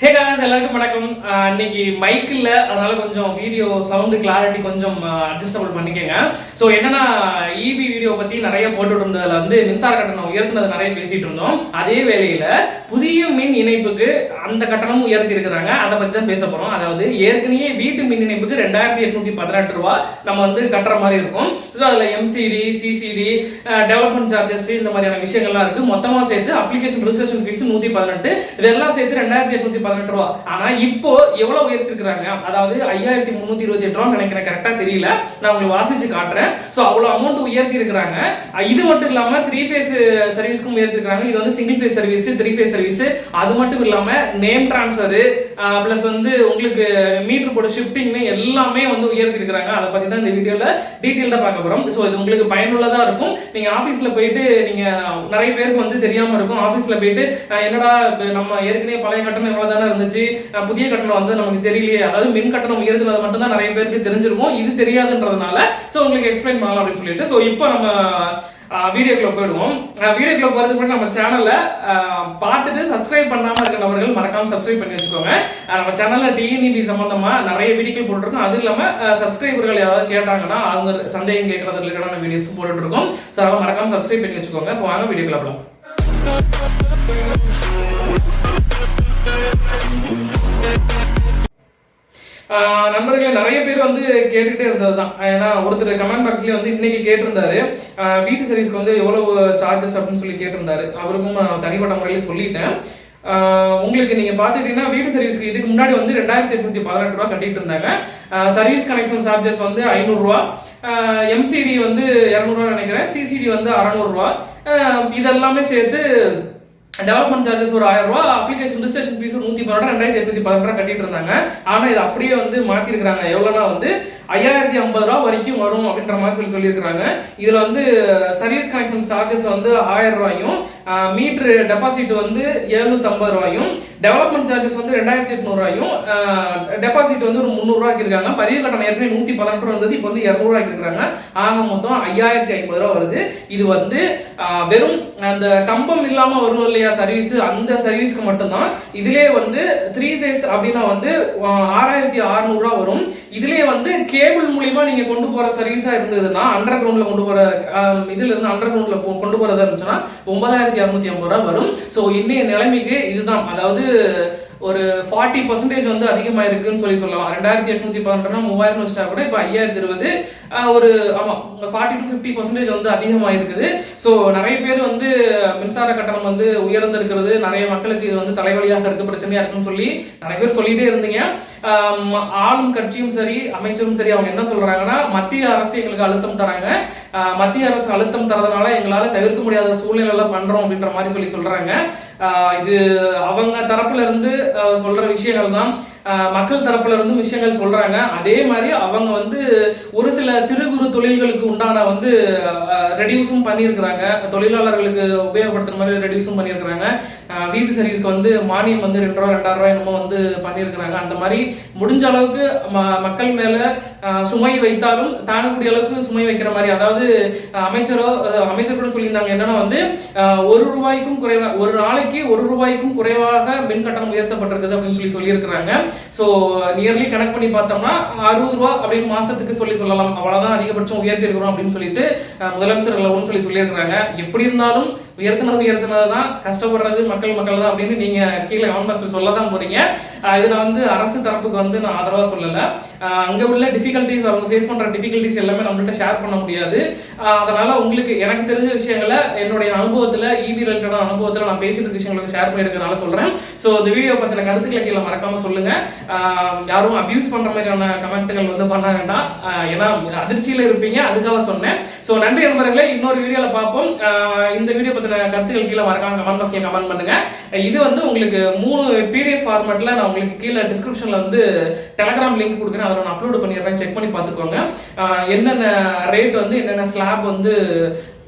ஹே guys எல்லாருக்கும் வணக்கம். இன்னைக்கு மைக் இல்ல, அதனால கொஞ்சம் வீடியோ சவுண்ட் கிளாரிட்டி கொஞ்சம் அட்ஜஸ்டபிள் பண்ணிக்கங்க. சோ என்னன்னா ஈவி வீடியோ பத்தி நிறைய போட்டுட்டு இருந்ததுல மின்சார கட்டணம் உயர்த்தினது நிறைய பேசிட்டு இருந்தோம். அதே வேளையில புதிய மின் இணைப்புக்கு அந்த கட்டணமும் உயர்த்தி இருக்கிறாங்க. அதை பத்தி தான் பேச போறோம். அதாவது ஏற்கனவே வீட்டு மின் இணைப்புக்கு 2818 ரூபாய் நம்ம கட்டுற மாதிரி இருக்கும். அதுல எம்சிடி, சிசிடி, டெவலப்மெண்ட் சார்ஜஸ் இந்த மாதிரியான விஷயங்கள்லாம் இருக்கு. மொத்தமா சேர்த்து அப்ளிகேஷன் ரெஜிஸ்ட்ரேஷன் ஃபீஸ் 118, இதெல்லாம் சேர்த்து 2818 ரூபாய். ஆனா இப்போ எவ்வளவு உயர்த்திருக்காங்க, அதாவது 5328 ரூபாய் நினைக்கிறேன், கரெக்டா தெரியல, நான் உங்களுக்கு வாசிச்சு காட்டுறேன். சோ அவ்வளவு அமௌண்ட் உயர்த்தி இருக்காங்க. இது மட்டும் இல்லாம 3 ஃபேஸ் சர்வீஸ்க்கும் உயர்த்தி இருக்காங்க. இது single phase service, 3 phase service. அது மட்டும் இல்லாம நேம் டிரான்ஸ்ஃபர் பிளஸ் உங்களுக்கு மீட்டர் போர்டு ஷிஃப்டிங் எல்லாமே உயர்த்தி இருக்காங்க. அதை பத்தி தான் இந்த வீடியோல டீடைலா பார்க்க போறோம். சோ இது உங்களுக்கு பயனுள்ளதா இருக்கும். நீங்க ஆபீஸ்ல போயிட்டு நீங்க நிறைய பேருக்கு தெரியாம இருக்கும். ஆபீஸ்ல போயிட்டு என்னடா நம்ம ஏற்கனவே பழைய கட்டணம் எவ்வளவு தானே இருந்துச்சு, புதிய கட்டணம் நமக்கு தெரியலையே, அதாவது மின் கட்டணம் உயர்த்தினது மட்டும் தான் நிறைய பேருக்கு தெரிஞ்சிருக்கும். இது தெரியாதுன்றதுனால சோ உங்களுக்கு எக்ஸ்பிளைன் பண்ணலாம் அப்படின்னு சொல்லிட்டு சோ இப்போ நம்ம வீடியோக்குள்ள போயிடுவோம். வீடியோக்குள்ள போறதுக்கு முன்னாடி நம்ம சேனல்ல பார்த்துட்டு சப்ஸ்கிரைப் பண்ணாம இருக்க நபர்கள் மறக்காம சப்ஸ்கிரைப் பண்ணி வச்சுக்கோங்க. நம்ம சேனல்ல டிஎன்இபி சம்பந்தமா நிறைய வீடியோக்கள் போட்டுருக்கோம். அது இல்லாம சப்ஸ்கிரைபர்கள் யாராவது கேட்டாங்கன்னா அவங்க சந்தேகம் கேட்கறது ரிலேட்டடான வீடியோஸ் போட்டுட்டு இருக்கோம். சோ அதனால மறக்காம சப்ஸ்கிரைப் பண்ணி வச்சுக்கோங்க. இப்போ வாங்க வீடியோக்குள்ள போலாம். நண்பர்களே, நிறைய பேர் கேட்டுக்கிட்டே இருந்ததுதான். ஏன்னா ஒருத்தர் கமெண்ட் பாக்ஸ்லயே இன்னைக்கு கேட்டிருந்தாரு, வீட்டு சர்வீஸ்க்கு எவ்வளவு சார்ஜஸ் அப்படின்னு சொல்லி கேட்டிருந்தாரு. அவருக்கும் தனிப்பட்ட முறையில சொல்லிட்டேன். உங்களுக்கு நீங்க பாத்துக்கிட்டீங்கன்னா வீட்டு சர்வீஸ்க்கு இதுக்கு முன்னாடி 2818 ரூபாய் கட்டிட்டு இருந்தாங்க. சர்வீஸ் கனெக்ஷன் சார்ஜஸ் 500 ரூபாய், எம்சிடி 200 ரூபாய் நினைக்கிறேன், சிசிடி 600 ரூபாய். இதெல்லாமே சேர்த்து டெவலப்மெண்ட் சார்ஜஸ் 1000 ரூபாய், அப்ளிகேஷன் ரெஜிஸ்ட்ரேஷன் ஃபீஸ் 112, 2818 கட்டிட்டு இருந்தாங்க. ஆனா இது அப்படியே மாத்தி இருக்காங்க. எவ்வளவுனா 5050 ரூபாய் வரைக்கும் வரும் அப்படின்ற மாதிரி சொல்லியிருக்காங்க. இதுல சர்வீஸ் கனெக்ஷன் சார்ஜஸ் 1000 ரூபாயும், மீட்டர் டெபாசிட் 750 ரூபாயும், டெவலப்மெண்ட் சார்ஜஸ் 2800 ரூபாயும், டெபாசிட் ஒரு 300 ரூபாய்க்கு இருக்காங்க. பதிவு கட்டணம் ஏற்கனவே 118 ரூபாய் இருந்தது, இப்போ 200 ரூபாய்க்கு இருக்காங்க. ஆக மொத்தம் 5050 ரூபாய் வருது. இது வெறும் அந்த கம்பம் இல்லாம வரும் இல்லையா சர்வீஸ், அந்த சர்வீஸ்க்கு மட்டும்தான். இதுலயே 3 ஃபேஸ் அப்படின்னா 6600 ரூபாய் வரும். இதுலயே கேபிள் மூலியமா நீங்க கொண்டு போற சர்வீஸா இருந்ததுன்னா, அண்டர் கிரவுண்ட்ல கொண்டு போற இதுல இருந்து அண்டர் கிரவுண்ட்ல கொண்டு போறதா இருந்துச்சுன்னா 9250 ரூபாய் வரும். சோ இன்னைய நிலைமைக்கு இதுதான். அதாவது ஒரு 40% அதிகமா இருக்குன்னு சொல்லலாம். 2818 3000 வச்சா கூட இப்ப 5020 ஒரு 40 to 50% அதிகமா இருக்குது. சோ நிறைய பேர் மின்சார கட்டணம் உயர்ந்து இருக்கிறது, நிறைய மக்களுக்கு இது தலைவலியாக இருக்கு, பிரச்சனையா இருக்குன்னு சொல்லி நிறைய பேர் சொல்லிட்டே இருந்தீங்க. ஆளும் கட்சியும் சரி, அமைச்சரும் சரி, அவங்க என்ன சொல்றாங்கன்னா, மத்திய அரசு எங்களுக்கு அழுத்தம் தராங்க, மத்திய அரசு அழுத்தம் தரதுனால எங்களால தவிர்க்க முடியாத சூழ்நிலை பண்றோம் அப்படின்ற மாதிரி சொல்றாங்க. இது அவங்க தரப்புல இருந்து சொல்ற விஷயங்கள் தான். மக்கள் தரப்புல இருந்து விஷயங்கள் சொல்றாங்க. அதே மாதிரி அவங்க ஒரு சில சிறு குறு தொழில்களுக்கு உண்டான ரெடியூஸும் பண்ணியிருக்கிறாங்க. தொழிலாளர்களுக்கு உபயோகப்படுத்துற மாதிரி ரெடியூஸும் பண்ணியிருக்கிறாங்க. வீட்டு சர்வீஸ்க்கு மானியம் 2 ரூபாய் 2000 ரூபாய் என்னமோ பண்ணியிருக்கிறாங்க. அந்த மாதிரி முடிஞ்ச அளவுக்கு மக்கள் மேல சுமை வைத்தாலும் தாங்கக்கூடிய அளவுக்கு சுமை வைக்கிற மாதிரி, அதாவது அமைச்சர் கூட சொல்லியிருந்தாங்க என்னன்னா 1 ரூபாய்க்கும் குறைவா, ஒரு நாளைக்கு 1 ரூபாய்க்கும் குறைவாக மின் கட்டணம் உயர்த்தப்பட்டிருக்குது அப்படின்னு சொல்லியிருக்கிறாங்க. சோ நியர்லி கனெக்ட் பண்ணி பார்த்தோம்னா 60 ரூபாய் அப்படின்னு மாசத்துக்கு சொல்லலாம். அவ்வளவுதான் அதிகபட்சம் உயர்த்தி இருக்கிறோம் அப்படின்னு சொல்லிட்டு முதலமைச்சர்கள் சொல்லியிருக்கிறாங்க. எப்படி இருந்தாலும் உயர்த்தினதுதான், கஷ்டப்படுறது மக்கள் தான் அப்படின்னு நீங்க கீழே கமெண்ட் பாக்ஸ்ல சொல்லதான் போறீங்க. இதுல அரசு தரப்புக்கு நான் ஆதரவா சொல்லல. அங்க உள்ள டிஃபிகல்டிஸ், அவங்க ஃபேஸ் பண்ற டிஃபிகல்டிஸ் எல்லாமே நம்மள்ட்ட ஷேர் பண்ண முடியாது. அதனால உங்களுக்கு எனக்கு தெரிஞ்ச விஷயங்களை என்னுடைய அனுபவத்துல, ஈவி ரிலேட்டடான அனுபவத்துல நான் பேசிட்டு இருக்க விஷயங்களுக்கு ஷேர் பண்ணிருக்கனால சொல்றேன். சோ இந்த வீடியோ பத்தின கருத்துக்களை கீழே மறக்காம சொல்லுங்க. யாரும் அபியூஸ் பண்ற மாதிரியான கமெண்ட்கள் பண்ண வேண்டாம். ஏன்னா அதிர்ச்சியில இருப்பீங்க, அதுக்காக சொன்னேன். சோ நன்றி நண்பர்களே, இன்னொரு வீடியோல பார்ப்போம். இந்த வீடியோ பத்தின கருத்துக்கள் கீழே மறக்காம கமெண்ட் பாக்ஸ்ல கமெண்ட் பண்ணுங்க. இது உங்களுக்கு 3 PDF ஃபார்மேட்ல நான் உங்களுக்கு கீழே டிஸ்கிரிப்ஷன்ல டெலிகிராம் லிங்க் கொடுக்குறேன். அதை நான் அப்லோட் பண்ணிடுறேன், செக் பண்ணி பார்த்துக்கோங்க. என்னென்ன ரேட் என்னென்ன ஸ்லாப்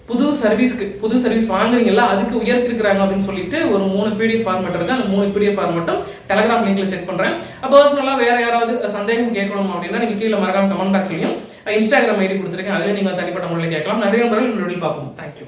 புது சர்வீஸ் வாங்குறீங்கல்ல அதுக்கு உயர்த்திருக்கிறாங்க அப்படின்னு சொல்லிட்டு ஒரு 3 PDF ஃபார்மேட் இருக்கு. அந்த 3 PDF ஃபார்மேட்டும் டெலிகிராம் லிங்க்ல செக் பண்றேன். பர்சனலா வேற யாராவது சந்தேகம் கேட்கணும் அப்படின்னா நீங்க கீழே மறக்காம கமெண்ட் பாக்ஸ்லயும் இன்ஸ்டாகிராம் ஐடி கொடுத்துருக்கேன், அதுல நீங்க தனிப்பட்ட முறையில் கேட்கலாம். நிறைய நண்பர்கள் பார்ப்போம். தேங்க்யூ.